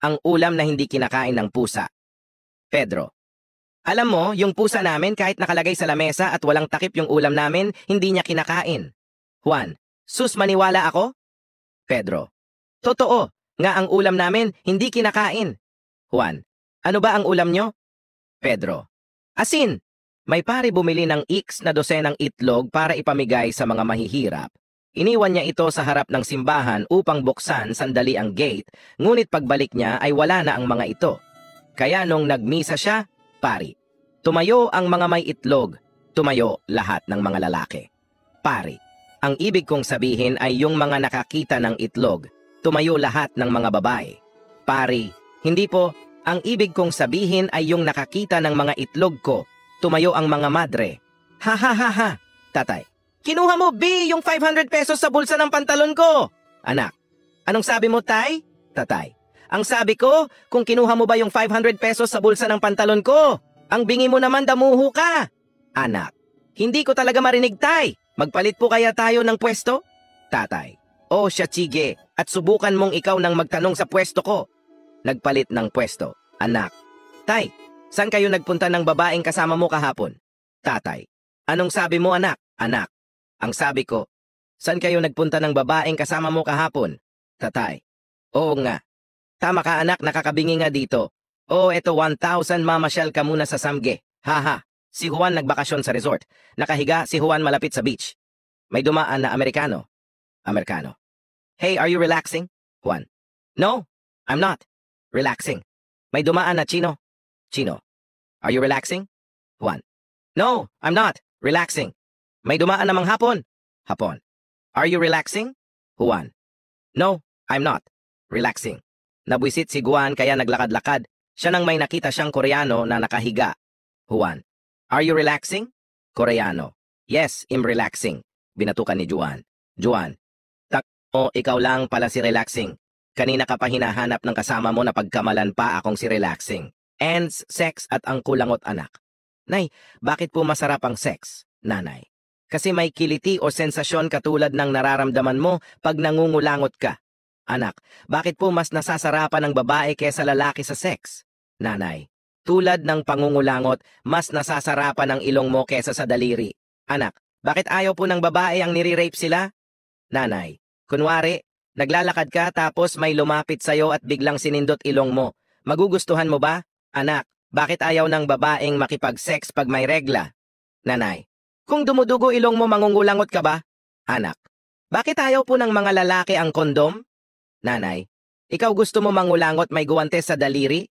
ang ulam na hindi kinakain ng pusa? Pedro. Alam mo, yung pusa namin kahit nakalagay sa lamesa at walang takip yung ulam namin, hindi niya kinakain. Juan. Sus, maniwala ako? Pedro. Totoo, nga ang ulam namin hindi kinakain. Juan. Ano ba ang ulam nyo? Pedro. Asin. May pari bumili ng X na dosenang itlog para ipamigay sa mga mahihirap. Iniwan niya ito sa harap ng simbahan upang buksan sandali ang gate, ngunit pagbalik niya ay wala na ang mga ito. Kaya nung nagmisa siya, pari. Tumayo ang mga may itlog, tumayo lahat ng mga lalaki. Pari. Ang ibig kong sabihin ay yung mga nakakita ng itlog, tumayo lahat ng mga babae. Pari. Hindi po, ang ibig kong sabihin ay yung nakakita ng mga itlog ko, tumayo ang mga madre. Ha ha ha ha. Tatay. Kinuha mo, B, yung 500 pesos sa bulsa ng pantalon ko. Anak. Anong sabi mo, tay? Tatay. Ang sabi ko, kung kinuha mo ba yung 500 pesos sa bulsa ng pantalon ko? Ang bingi mo naman, damuho ka. Anak. Hindi ko talaga marinig, tay. Magpalit po kaya tayo ng pwesto? Tatay. O siya, sige. At subukan mong ikaw nang magtanong sa pwesto ko. Nagpalit ng pwesto. Anak. Tay, saan kayo nagpunta ng babaeng kasama mo kahapon? Tatay. Anong sabi mo, anak? Anak. Ang sabi ko, saan kayo nagpunta ng babaeng kasama mo kahapon? Tatay. Oo nga. Tama ka, anak, nakakabingi nga dito. Oo, eto 1,000, mamasyal ka muna sa Samge. Haha. Si Juan nagbakasyon sa resort. Nakahiga si Juan malapit sa beach. May dumaan na Amerikano. Amerikano. Hey, are you relaxing? Juan. No, I'm not. Relaxing. May dumaan na Chino. Chino. Are you relaxing? Juan. No, I'm not. Relaxing. May dumaan namang Hapon. Hapon. Are you relaxing? Juan. No, I'm not. Relaxing. Nabwisit si Juan kaya naglakad-lakad. Siya nang may nakita siyang Koreano na nakahiga. Juan. Are you relaxing? Koreano. Yes, I'm relaxing. Binatukan ni Juan. Juan. Tak, ikaw lang pala si relaxing. Kanina ka pa hinahanap ng kasama mo na pagkamalan pa akong si relaxing. Ends, sex at ang kulangot anak. Nay, bakit po masarap ang sex? Nanay. Kasi may kiliti o sensasyon katulad ng nararamdaman mo pag nangungulangot ka. Anak, bakit po mas nasasarapan ng babae kaysa lalaki sa sex? Nanay, tulad ng pangungulangot, mas nasasarapan ng ilong mo kaysa sa daliri. Anak, bakit ayaw po ng babae ang nire-rape sila? Nanay, kunwari, naglalakad ka tapos may lumapit sa'yo at biglang sinindot ilong mo. Magugustuhan mo ba? Anak, bakit ayaw ng babaeng makipag-sex pag may regla? Nanay, kung dumudugo ilong mo mangungulangot ka ba? Anak. Bakit ayaw po ng mga lalaki ang kondom? Nanay. Ikaw gusto mo mangulangot may guwantes sa daliri?